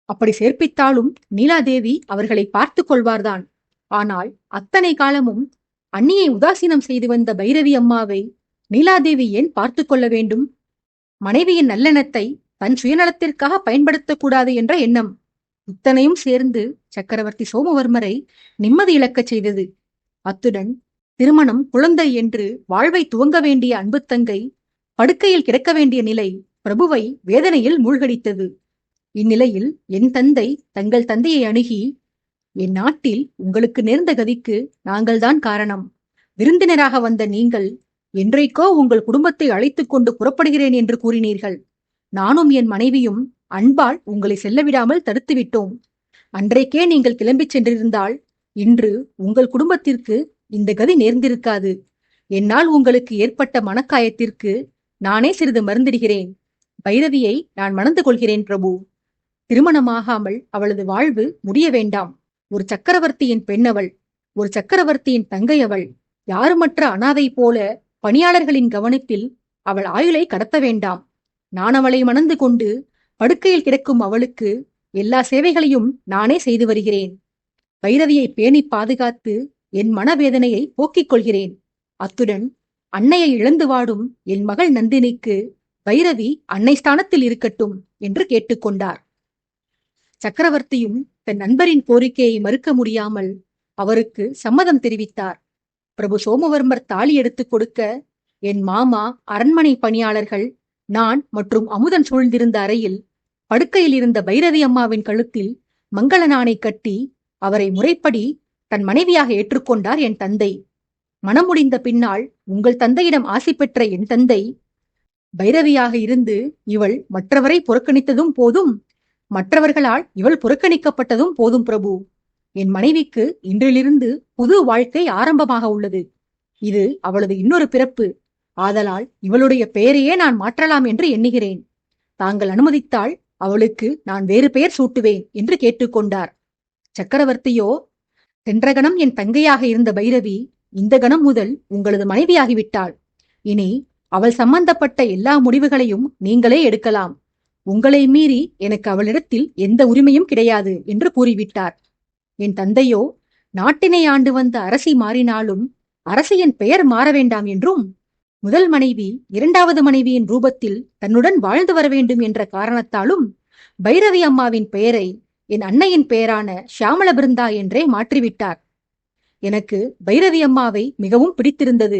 அப்படி சேர்ப்பித்தாலும் நீலாதேவி அவர்களை பார்த்து கொள்வார்தான். ஆனால் அத்தனை காலமும் அண்ணியை உதாசீனம் செய்து வந்த பைரவி அம்மாவை நீலாதேவி ஏன் பார்த்து கொள்ள வேண்டும்? மனைவியின் நல்லெண்ணத்தை தன் சுயநலத்திற்காக பயன்படுத்தக்கூடாது என்ற எண்ணம். இத்தனையும் சேர்ந்து சக்கரவர்த்தி சோமவர்மரை நிம்மதி இழக்கச் செய்தது. அத்துடன் திருமணம், குழந்தை என்று வாழ்வை துவங்க வேண்டிய அன்பு தங்கை படுக்கையில் கிடக்க வேண்டிய நிலை பிரபுவை வேதனையில் மூழ்கடித்தது. இந்நிலையில் என் தந்தை தங்கள் தந்தையை அணுகி, என் நாட்டில் உங்களுக்கு நேர்ந்த கதிக்கு நாங்கள்தான் காரணம். விருந்தினராக வந்த நீங்கள் என்றைக்கோ உங்கள் குடும்பத்தை அழைத்துக் கொண்டு புறப்படுகிறேன் என்று கூறினீர்கள். நானும் என் மனைவியும் அன்பால் உங்களை செல்ல விடாமல் தடுத்து விட்டோம். அன்றைக்கே நீங்கள் கிளம்பிச் சென்றிருந்தால் இன்று உங்கள் குடும்பத்திற்கு இந்த கதி நேர்ந்திருக்காது. என்னால் உங்களுக்கு ஏற்பட்ட மனக்காயத்திற்கு நானே சிறிது மருந்திடுகிறேன். பைரவியை நான் மணந்து கொள்கிறேன் பிரபு. திருமணமாகாமல் அவளது வாழ்வு முடிய வேண்டாம். ஒரு சக்கரவர்த்தியின் பெண் அவள். ஒரு சக்கரவர்த்தியின் தங்கை அவள். யாருமற்ற அனாதை போல பணியாளர்களின் கவனிப்பில் அவள் ஆயுளை கடத்த வேண்டாம். நான் அவளை மணந்து கொண்டு படுக்கையில் கிடக்கும் அவளுக்கு எல்லா சேவைகளையும் நானே செய்து வருகிறேன். பைரவியை பேணி பாதுகாத்து என் மனவேதனையை போக்கிக் கொள்கிறேன். அத்துடன் அன்னையை இழந்து வாடும் என் மகள் நந்தினிக்கு பைரவி அன்னை ஸ்தானத்தில் இருக்கட்டும் என்று கேட்டுக்கொண்டார். சக்கரவர்த்தியும் தன் நண்பரின் கோரிக்கையை மறுக்க முடியாமல் அவருக்கு சம்மதம் தெரிவித்தார். பிரபு சோமவர்மர் தாலி எடுத்துக் கொடுக்க என் மாமா, அரண்மனை பணியாளர்கள், நான் மற்றும் அமுதன் சூழ்ந்திருந்த அறையில் படுக்கையில் இருந்த பைரவி அம்மாவின் கழுத்தில் மங்கள நாணை கட்டி அவரை முறைப்படி தன் மனைவியாக ஏற்றுக்கொண்டார் என் தந்தை. மனம் முடிந்த பின்னால் உங்கள் தந்தையிடம் ஆசி பெற்ற என் தந்தை பைரவியாக இருந்து இவள் மற்றவரை புறக்கணித்ததும் போதும், மற்றவர்களால் இவள் புறக்கணிக்கப்பட்டதும் போதும் பிரபு. என் மனைவிக்கு இன்றிலிருந்து புது வாழ்க்கை ஆரம்பமாக உள்ளது. இது அவளது இன்னொரு பிறப்பு. ஆதலால் இவளுடைய பெயரையே நான் மாற்றலாம் என்று எண்ணுகிறேன். தாங்கள் அனுமதித்தால் அவளுக்கு நான் வேறு பெயர் சூட்டுவேன் என்று கேட்டுக்கொண்டார். சக்கரவர்த்தியோ, சென்ற கணம் என் தங்கையாக இருந்த பைரவி இந்த கணம் முதல் உங்களது மனைவியாகிவிட்டாள். இனி அவள் சம்பந்தப்பட்ட எல்லா முடிவுகளையும் நீங்களே எடுக்கலாம். உங்களை மீறி எனக்கு அவளிடத்தில் எந்த உரிமையும் கிடையாது என்று கூறிவிட்டார். என் தந்தையோ, நாட்டினை ஆண்டு வந்த அரசி மாறினாலும் அரசியின் பெயர் மாற வேண்டாம் என்றும், முதல் மனைவி இரண்டாவது மனைவியின் ரூபத்தில் தன்னுடன் வாழ்ந்து வர வேண்டும் என்ற காரணத்தாலும் பைரவி அம்மாவின் பெயரை என் அன்னையின் பெயரான ஷியாமள பிருந்தா என்றே மாற்றிவிட்டார். எனக்கு பைரவி அம்மாவை மிகவும் பிடித்திருந்தது.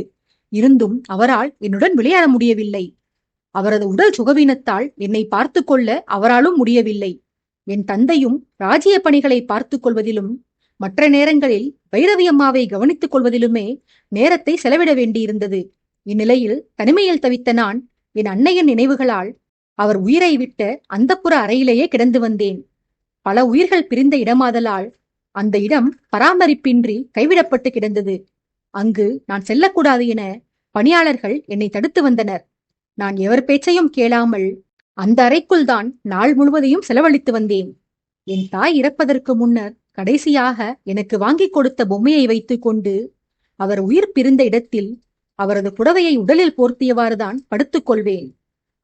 இருந்தும் அவரால் என்னுடன் விளையாட முடியவில்லை. அவரது உடல் சுகவீனத்தால் என்னை பார்த்து கொள்ள அவராலும் முடியவில்லை. என் தந்தையும் ராஜ்ய பணிகளை பார்த்துக் கொள்வதிலும் மற்ற நேரங்களில் பைரவி அம்மாவை கவனித்துக் கொள்வதிலுமே நேரத்தை செலவிட வேண்டியிருந்தது. இந்நிலையில் தனிமையில் தவித்த நான் என் அன்னையின் நினைவுகளால் அவர் உயிரை விட்ட அந்தப்புற அறையிலேயே கிடந்து வந்தேன். பல உயிர்கள் பிரிந்த இடமாதலால் அந்த இடம் பராமரிப்பின்றி கைவிடப்பட்டு கிடந்தது. அங்கு நான் செல்லக்கூடாது என பணியாளர்கள் என்னை தடுத்து வந்தனர். நான் எவர் பேச்சையும் கேளாமல் அந்த அறைக்குள் தான் நாள் முழுவதையும் செலவழித்து வந்தேன். என் தாய் இறப்பதற்கு முன்னர் கடைசியாக எனக்கு வாங்கி கொடுத்த பொம்மையை வைத்துக் கொண்டு அவர் உயிர் பிரிந்த இடத்தில் அவரது புடவையை உடலில் போர்த்தியவாறுதான் படுத்துக் கொள்வேன்.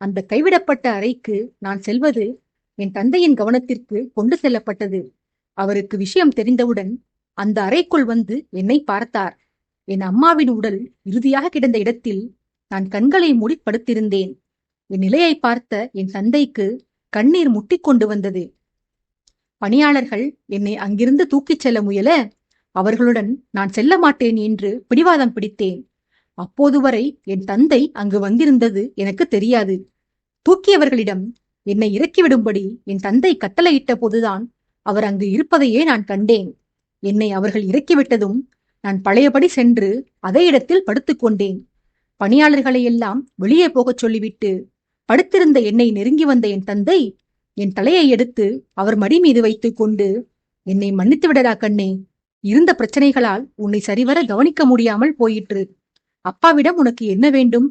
அந்த கைவிடப்பட்ட அறைக்கு நான் செல்வது என் தந்தையின் கவனத்திற்கு கொண்டு செல்லப்பட்டது. அவருக்கு விஷயம் தெரிந்தவுடன் அந்த அறைக்குள் வந்து என்னை பார்த்தார். என் அம்மாவின் உடல் இறுதியாக கிடந்த இடத்தில் நான் கண்களை மூடி படுத்திருந்தேன். என் நிலையை பார்த்த என் தந்தைக்கு கண்ணீர் முட்டிக் கொண்டு வந்தது. பணியாளர்கள் என்னை அங்கிருந்து தூக்கிச் செல்ல முயல அவர்களுடன் நான் செல்ல மாட்டேன் என்று பிடிவாதம் பிடித்தேன். அப்போது வரை என் தந்தை அங்கு வந்திருந்தது எனக்கு தெரியாது. தூக்கியவர்களிடம் என்னை இறக்கிவிடும்படி என் தந்தை கட்டளையிட்ட போதுதான் அவர் அங்கு இருப்பதையே நான் கண்டேன். என்னை அவர்கள் இறக்கிவிட்டதும் நான் பழையபடி சென்று அதே இடத்தில் படுத்துக்கொண்டேன். பணியாளர்களை எல்லாம் வெளியே போகச் சொல்லிவிட்டு படுத்திருந்த என்னை நெருங்கி வந்த என் தந்தை என் தலையை எடுத்து அவர் மடி மீது வைத்துக் கொண்டு, என்னை மன்னித்து விடடா கண்ணே, இருந்த பிரச்சனைகளால் உன்னை சரிவர கவனிக்க முடியாமல் போயிற்று. அப்பாவிடம் உனக்கு என்ன வேண்டும்?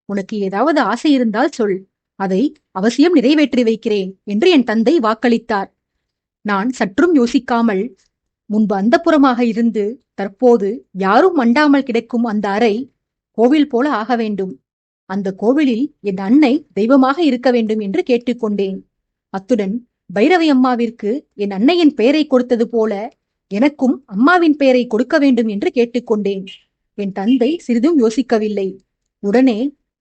உனக்கு ஏதாவது ஆசை இருந்தால் சொல், அதை அவசியம் நிறைவேற்றி வைக்கிறேன் என்று என் தந்தை வாக்களித்தார். நான் சற்றும் யோசிக்காமல், முன்பு அந்தப்புறமாக இருந்து தற்போது யாரும் மண்டாமல் கிடக்கும் அந்த அறை கோவில் போல ஆக வேண்டும். அந்த கோவிலில் என் அன்னை தெய்வமாக இருக்க வேண்டும் என்று கேட்டுக்கொண்டேன். அத்துடன் பைரவி அம்மாவிற்கு என் அன்னையின் பெயரை கொடுத்தது போல எனக்கும் அம்மாவின் பெயரை கொடுக்க வேண்டும் என்று கேட்டுக்கொண்டேன். என் தந்தை சிறிதும் யோசிக்கவில்லை. உடனே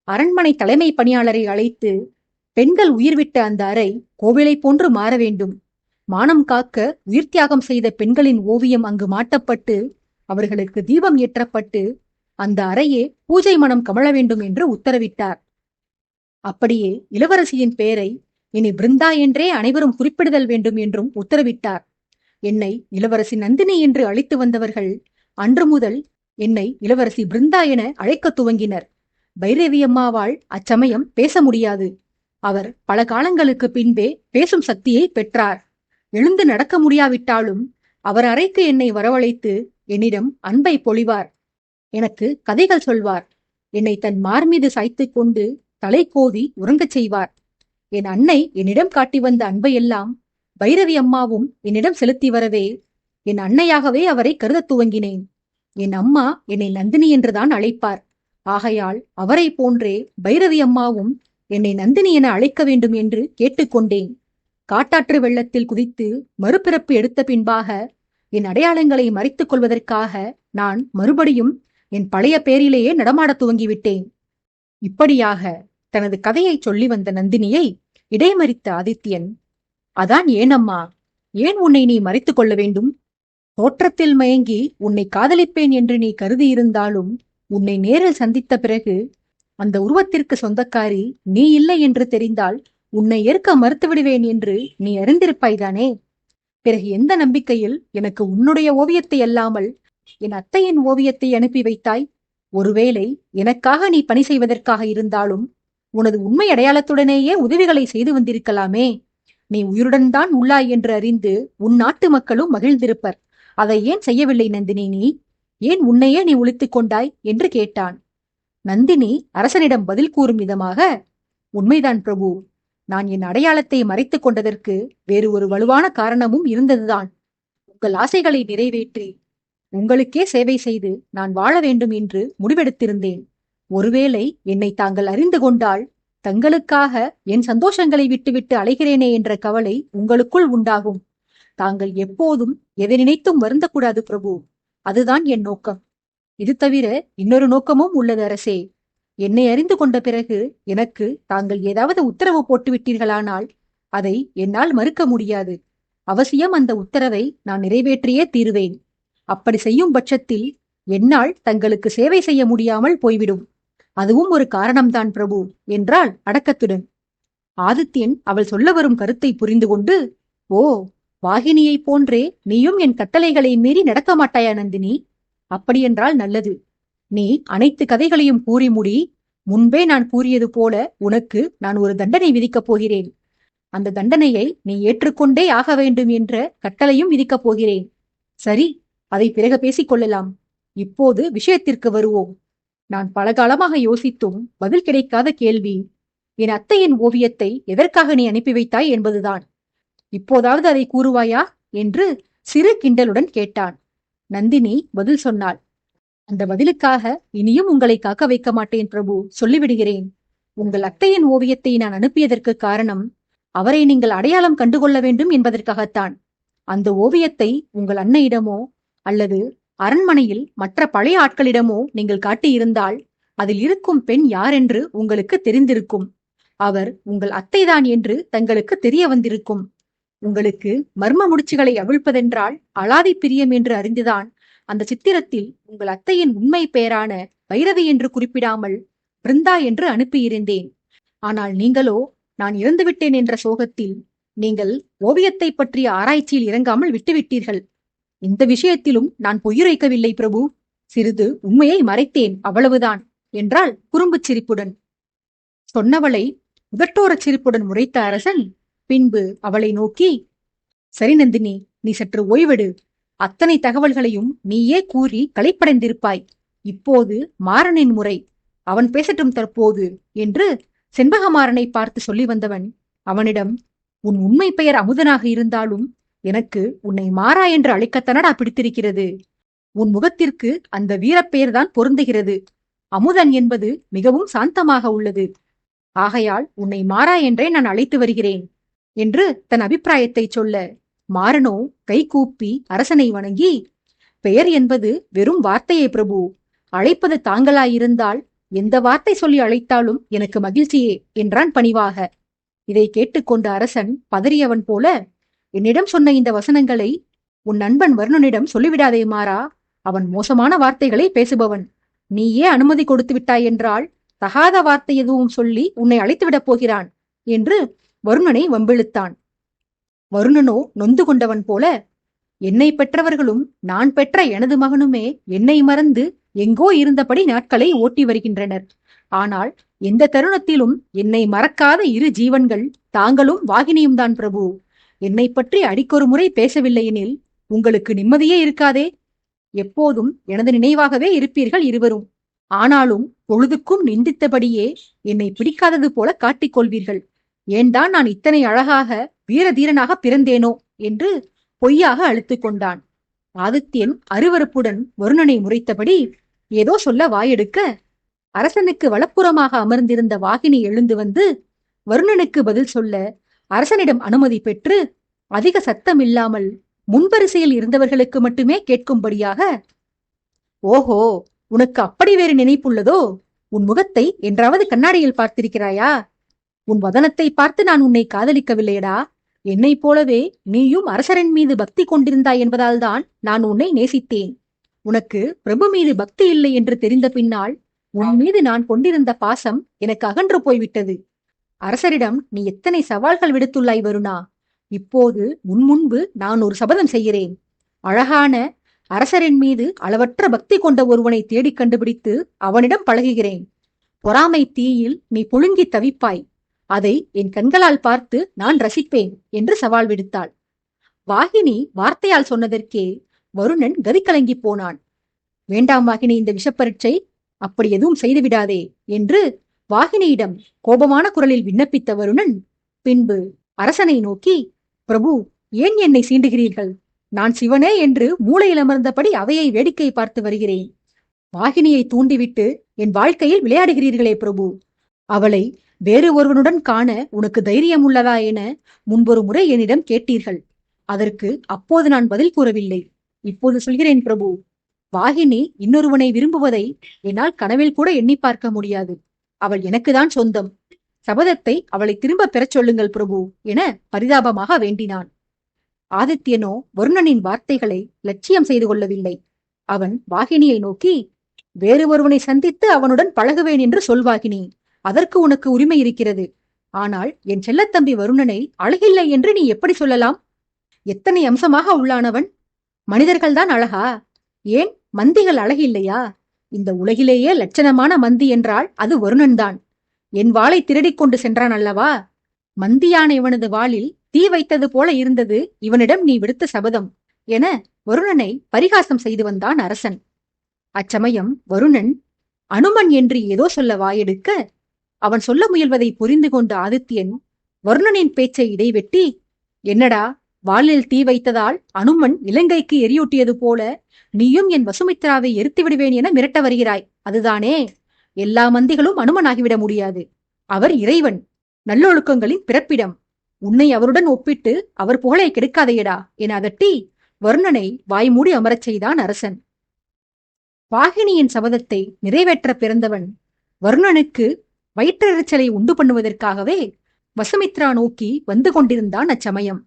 அரண்மனை தலைமை பணியாளரை அழைத்து, பெண்கள் உயிர்விட்ட அந்த அறை கோவிலை போன்று மாற வேண்டும். மானம் காக்க உயிர் தியாகம் செய்த பெண்களின் ஓவியம் அங்கு மாட்டப்பட்டு அவர்களுக்கு தீபம் ஏற்றப்பட்டு அந்த அறையே பூஜை மனம் கமழ வேண்டும் என்று உத்தரவிட்டார். அப்படியே இளவரசியின் பெயரை இனி பிருந்தா என்றே அனைவரும் குறிப்பிடுதல் வேண்டும் என்றும் உத்தரவிட்டார். என்னை இளவரசி நந்தினி என்று அழைத்து வந்தவர்கள் அன்று முதல் என்னை இளவரசி பிருந்தா என அழைக்க துவங்கினர். பைரவி அம்மாவால் அச்சமயம் பேச முடியாது. அவர் பல காலங்களுக்கு பின்பே பேசும் சக்தியை பெற்றார். எழுந்து நடக்க முடியாவிட்டாலும் அவர் அறைக்கு என்னை வரவழைத்து என்னிடம் அன்பை பொழிவார். எனக்கு கதைகள் சொல்வார். என்னை தன் மார்மீது சாய்த்துக் கொண்டு தலை கோதி உறங்கச் செய்வார். என் அன்னை என்னிடம் காட்டி வந்த அன்பையெல்லாம் பைரவி அம்மாவும் என்னிடம் செலுத்தி வரவே என் அன்னையாகவே அவரை கருதத் துவங்கினேன். என் அம்மா என்னை நந்தினி என்றுதான் அழைப்பார். ஆகையால் அவரை போன்றே பைரவி அம்மாவும் என்னை நந்தினி என அழைக்க வேண்டும் என்று கேட்டுக்கொண்டேன். காட்டாற்று வெள்ளத்தில் குதித்து மறுபிறப்பு எடுத்த பின்பாக என் அடையாளங்களை மறைத்துக் கொள்வதற்காக நான் மறுபடியும் என் பழைய பேரிலேயே நடமாடத் துவங்கிவிட்டேன். இப்படியாக தனது கதையை சொல்லி வந்த நந்தினியை இடைமறித்த ஆதித்யன், அதான் ஏனம்மா, ஏன் உன்னை நீ மறைத்துக் கொள்ள வேண்டும்? தோற்றத்தில் மயங்கி உன்னை காதலிப்பேன் என்று நீ கருதியிருந்தாலும் உன்னை நேரில் சந்தித்த பிறகு அந்த உருவத்திற்கு சொந்தக்காரி நீ இல்லை என்று தெரிந்தால் உன்னை ஏற்க மறுத்துவிடுவேன் என்று நீ அறிந்திருப்பாய்தானே? பிறகு எந்த நம்பிக்கையில் எனக்கு உன்னுடைய ஓவியத்தை அல்லாமல் என் அத்தையின் ஓவியத்தை அனுப்பி வைத்தாய்? ஒருவேளை எனக்காக நீ பணி செய்வதற்காக இருந்தாலும் உனது உண்மை அடையாளத்துடனேயே உதவிகளை செய்து வந்திருக்கலாமே. நீ உயிருடன் தான் உள்ளாய் என்று அறிந்து உன் நாட்டு மக்களும் மகிழ்ந்திருப்பர். அதை ஏன் செய்யவில்லை நந்தினி? நீ ஏன் உன்னையே நீ ஒளித்துக் கொண்டாய் என்று கேட்டான். நந்தினி அரசனிடம் பதில் கூறும் விதமாக, உண்மைதான் பிரபு, நான் என் அடையாளத்தை மறைத்துக் கொண்டதற்கு வேறு ஒரு வலுவான காரணமும் இருந்ததுதான். உங்கள் ஆசைகளை நிறைவேற்றி உங்களுக்கே சேவை செய்து நான் வாழ வேண்டும் என்று முடிவெடுத்திருந்தேன். ஒருவேளை என்னை தாங்கள் அறிந்து கொண்டால் தங்களுக்காக என் சந்தோஷங்களை விட்டுவிட்டு அலைகிறேனே என்ற கவலை உங்களுக்குள் உண்டாகும். தாங்கள் எப்போதும் எதை நினைத்தும் வருந்தக்கூடாது பிரபு. அதுதான் என் நோக்கம். இது தவிர இன்னொரு நோக்கமும் உள்ளது அரசே. என்னை அறிந்து கொண்ட பிறகு எனக்கு தாங்கள் ஏதாவது உத்தரவு போட்டுவிட்டீர்களானால் அதை என்னால் மறுக்க முடியாது. அவசியம் அந்த உத்தரவை நான் நிறைவேற்றியே தீருவேன். அப்படி செய்யும் பட்சத்தில் என்னால் தங்களுக்கு சேவை செய்ய முடியாமல் போய்விடும். அதுவும் ஒரு காரணம்தான் பிரபு என்றாள் அடக்கத்துடன். ஆதித்யன் அவள் சொல்ல வரும் கருத்தை புரிந்து கொண்டு, ஓ, வாகினியைப் போன்றே நீயும் என் கட்டளைகளை மீறி நடக்க மாட்டாயா நந்தினி? அப்படியென்றால் நல்லது. நீ அனைத்து கதைகளையும் கூறி முடி. முன்பே நான் கூறியது போல உனக்கு நான் ஒரு தண்டனை விதிக்கப் போகிறேன். அந்த தண்டனையை நீ ஏற்றுக்கொண்டே ஆக வேண்டும் என்ற கட்டளையும் விதிக்கப் போகிறேன். சரி, அதை பிறகு பேசிக் கொள்ளலாம். இப்போது விஷயத்திற்கு வருவோம். நான் பல காலமாக யோசித்தும் பதில் கிடைக்காத கேள்வி, என் அத்தையின் ஓவியத்தை எதற்காக நீ அனுப்பி வைத்தாய் என்பதுதான். இப்போதாவது அதை கூறுவாயா என்று சிறு கிண்டலுடன் கேட்டான். நந்தினி பதில் சொன்னாள். அந்த பதிலுக்காக இனியும் உங்களை காக்க வைக்க மாட்டேன் பிரபு, சொல்லிவிடுகிறேன். உங்கள் அத்தையின் ஓவியத்தை நான் அனுப்பியதற்கு காரணம் அவரை நீங்கள் அடையாளம் கண்டுகொள்ள வேண்டும் என்பதற்காகத்தான். அந்த ஓவியத்தை உங்கள் அன்னையிடமோ அல்லது அரண்மனையில் மற்ற பழைய ஆட்களிடமோ நீங்கள் காட்டியிருந்தால் அதில் இருக்கும் பெண் யாரென்று உங்களுக்கு தெரிந்திருக்கும். அவர் உங்கள் அத்தைதான் என்று தங்களுக்கு தெரிய வந்திருக்கும். உங்களுக்கு மர்ம முடிச்சுகளை அவிழ்ப்பதென்றால் அலாதி பிரியம் என்று அறிந்துதான் அந்த சித்திரத்தில் உங்கள் அத்தையின் உண்மை பெயரான பைரவி என்று குறிப்பிடாமல் பிருந்தா என்று அனுப்பியிருந்தேன். ஆனால் நீங்களோ நான் இறந்துவிட்டேன் என்ற சோகத்தில் நீங்கள் ஓவியத்தை பற்றிய ஆராய்ச்சியில் இறங்காமல் விட்டுவிட்டீர்கள். இந்த விஷயத்திலும் நான் பொய்யுரைக்கவில்லை பிரபு. சிறிது உண்மையை மறைத்தேன், அவ்வளவுதான் என்றாள் குறும்புச் சிரிப்புடன். சொன்னவளை உதட்டோரச் சிரிப்புடன் முறைத்த அரசன் பின்பு அவளை நோக்கி, சரி நந்தினி, நீ சற்று ஓய்வெடு. அத்தனை தகவல்களையும் நீயே கூறி களைப்படைந்திருப்பாய். இப்போது மாறனின் முறை, அவன் பேசட்டும் தற்போது என்று செண்பகமாறனை பார்த்து சொல்லி வந்தவன் அவனிடம், உன் உண்மை பெயர் அமுதனாக இருந்தாலும் எனக்கு உன்னை மாறா என்று அழைக்கத்தனடா பிடித்திருக்கிறது. உன் முகத்திற்கு அந்த வீரப்பெயர்தான் பொருந்துகிறது. அமுதன் என்பது மிகவும் சாந்தமாக உள்ளது. ஆகையால் உன்னை மாறா என்றே நான் அழைத்து வருகிறேன் என்று தன் அபிப்பிராயத்தை சொல்ல, மாறனோ கை கூப்பி அரசனை வணங்கி, பெயர் என்பது வெறும் வார்த்தையே பிரபு. அழைப்பது தாங்களாயிருந்தால் எந்த வார்த்தை சொல்லி அழைத்தாலும் எனக்கு மகிழ்ச்சியே என்றான் பணிவாக. இதை கேட்டுக்கொண்ட அரசன் பதறியவன் போல, என்னிடம் சொன்ன இந்த வசனங்களை உன் நண்பன் வருணனிடம் சொல்லிவிடாதே மாறா. அவன் மோசமான வார்த்தைகளை பேசுபவன். நீயே அனுமதி கொடுத்து விட்டாய் என்றால் தகாத வார்த்தை எதுவும் சொல்லி உன்னை அழைத்துவிடப் போகிறான் என்று வருணனை வம்பிழுத்தான். வருணனோ நொந்து கொண்டவன் போல, என்னை பெற்றவர்களும் நான் பெற்ற எனது மகனுமே என்னை மறந்து எங்கோ இருந்தபடி நாட்களை ஓட்டி வருகின்றனர். ஆனால் எந்த தருணத்திலும் என்னை மறக்காத இரு ஜீவன்கள் தாங்களும் வாகினியும் தான் பிரபு. என்னை பற்றி அடிக்கொரு முறை பேசவில்லையெனில் உங்களுக்கு நிம்மதியே இருக்காதே. எப்போதும் எனது நினைவாகவே இருப்பீர்கள் இருவரும். ஆனாலும் பொழுதுக்கும் நிந்தித்தபடியே என்னை பிடிக்காதது போல காட்டிக் கொள்வீர்கள். ஏன்தான் நான் இத்தனை அழகாக வீர தீரனாக பிறந்தேனோ என்று பொய்யாக அழுத்துக் கொண்டான். ஆதித்யன் அருவருப்புடன் வருணனை முறைத்தபடி ஏதோ சொல்ல வாயெடுக்க, அரசனுக்கு வலப்புறமாக அமர்ந்திருந்த வாகினி எழுந்து வந்து வருணனுக்கு பதில் சொல்ல அரசனிடம் அனுமதி பெற்று அதிக சத்தம் இல்லாமல் முன்வரிசையில் இருந்தவர்களுக்கு மட்டுமே கேட்கும்படியாக, ஓஹோ, உனக்கு அப்படி வேறு நினைப்புள்ளதோ? உன் முகத்தை என்றாவது கண்ணாடியில் பார்த்திருக்கிறாயா? உன் வதனத்தை பார்த்து நான் உன்னை காதலிக்கவில்லையடா. என்னைப் போலவே நீயும் அரசரின் மீது பக்தி கொண்டிருந்தாய் என்பதால்தான் நான் உன்னை நேசித்தேன். உனக்கு பிரபு மீது பக்தி இல்லை என்று தெரிந்த பின்னால் உன் மீது நான் கொண்டிருந்த பாசம் எனக்கு அகன்று போய்விட்டது. அரசரிடம் நீ எத்தனை சவால்கள் விடுத்துள்ளாய் வருணா. இப்போது உன் முன்பு நான் ஒரு சபதம் செய்கிறேன். அழகான அரசரின் மீது அளவற்ற பக்தி கொண்ட ஒருவனை தேடிக் கண்டுபிடித்து அவனிடம் பழகுகிறேன். பொறாமை தீயில் நீ புழுங்கி தவிப்பாய். அதை என் கண்களால் பார்த்து நான் ரசிப்பேன் என்று சவால் விடுத்தாள். வாகினி வார்த்தையால் சொன்னதற்கே வருணன் கதிகலங்கி போனான். வேண்டாம் வாகினி, இந்த விஷப்பரீட்சை அப்படி எதுவும் செய்துவிடாதே என்று வாகினியிடம் கோபமான குரலில் விண்ணப்பித்த வருணன் பின்பு அரசனை நோக்கி, பிரபு, ஏன் என்னை சீண்டுகிறீர்கள்? நான் சிவனே என்று மூளையில் அமர்ந்தபடி அவையை வேடிக்கை பார்த்து வருகிறேன். வாகினியை தூண்டிவிட்டு என் வாழ்க்கையில் விளையாடுகிறீர்களே பிரபு. அவளை வேறு ஒருவனுடன் காண உனக்கு தைரியம் உள்ளதா என முன்பொரு முறை என்னிடம் கேட்டீர்கள். அதற்கு அப்போது நான் பதில் கூறவில்லை. இப்போது சொல்கிறேன் பிரபு. வாகினி இன்னொருவனை விரும்புவதை என்னால் கனவில் கூட எண்ணி பார்க்க முடியாது. அவள் எனக்குதான் சொந்தம். சபதத்தை அவளை திரும்ப பெறச் சொல்லுங்கள் பிரபு என பரிதாபமாக வேண்டினான். ஆதித்யனோ வருணனின் வார்த்தைகளை லட்சியம் செய்து கொள்ளவில்லை. அவன் வாகினியை நோக்கி, வேறு ஒருவனை சந்தித்து அவனுடன் பழகுவேன் என்று சொல் வாகினி. அதற்கு உனக்கு உரிமை இருக்கிறது. ஆனால் என் செல்லத்தம்பி வருணனை அழகில்லை என்று நீ எப்படி சொல்லலாம்? எத்தனை அம்சமாக உள்ளானவன்! மனிதர்கள்தான் அழகா? ஏன் மந்திகள் அழகில்லையா? இந்த உலகிலேயே லட்சணமான மந்தி என்றால் அது வருணன்தான். என் வாளை திருடிக் கொண்டு சென்றான் அல்லவா? மந்தியான இவனது வாளில் தீ வைத்தது போல இருந்தது இவனிடம் நீ விடுத்த சபதம் என வருணனை பரிகாசம் செய்து வந்தான் அரசன். அச்சமயம் வருணன் அனுமன் என்று ஏதோ சொல்ல வாயெடுக்க, அவன் சொல்ல முயல்வதை புரிந்து கொண்ட ஆதித்யன் வருணனின் பேச்சை இடைவெட்டி, என்னடா, வாளில் தீ வைத்ததால் அனுமன் இலங்கைக்கு எரியூட்டியது போல நீயும் என் வசுமித்ராவை எரித்து விடுவேன் என மிரட்ட வருகிறாய், அதுதானே? எல்லா மந்திகளும் அனுமனாகிவிட முடியாது. அவர் இறைவன், நல்லொழுக்கங்களின் பிறப்பிடம். உன்னை அவருடன் ஒப்பிட்டு அவர் புகழை கெடுக்காதையடா என அதட்டி வருணனை வாய்மூடி அமரச் செய்தான் அரசன். வாகினியின் சபதத்தை நிறைவேற்ற பிறந்தவன் வருணனுக்கு வயிற்றெரிச்சலை உண்டு பண்ணுவதற்காகவே வசுமித்ரா நோக்கி வந்து கொண்டிருந்தான் அச்சமயம்.